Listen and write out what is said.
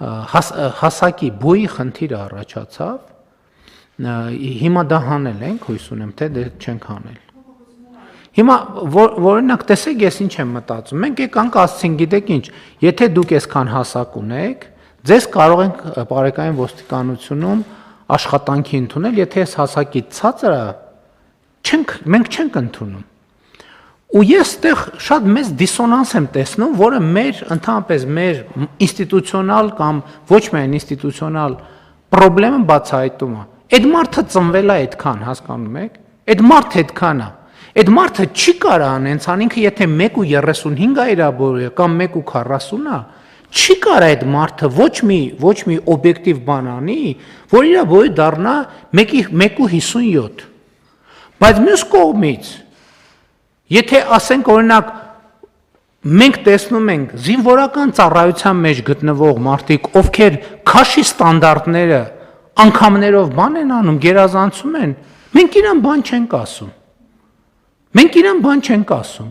հասակի բույի խնդիրը առաջացավ, հիմա դա հանել ենք, հույս ունեմ, թե դե չենք հանել։ Հիմա օրինակ տեսեք, ես ինչ եմ մտածում, մենք եկանք ասցին, գիտեք ինչ, եթե դուք այսքան հասակ ունեք, ձեզ կարող ենք բարեկային ոստիկանությունում աշխատանքի ընդունել, եթե այս հասակի ցածրը մենք չենք ընդունում։ Ու ես այդտեղ շատ մեծ դիսոնանս եմ տեսնում, որը ընդհանրապես մեր ինստիտուցիոնալ կամ ոչ միայն ինստիտուցիոնալ խնդիրը բացահայտում է։ Այդ մարդը ծնվել է այդքան, հասկանում եք։ Այդ մարդը այդքան է։ Այդ մարդը չի կարող անենցան ինքը եթե 1.35 է իր բորը կամ 1.40 է, չի կարող այդ մարդը ոչ մի օբյեկտիվ բան անի, որ իր բոյը դառնա 1.57։ Բայց մյուս կողմից, եթե ասենք օրինակ մենք տեսնում ենք զինվորական ծառայության մեջ գտնվող մարդիկ, ովքեր քաշի ստանդարտները անգամներով բան են անում, գերազանցում են, մենք իրան բան չենք ասում։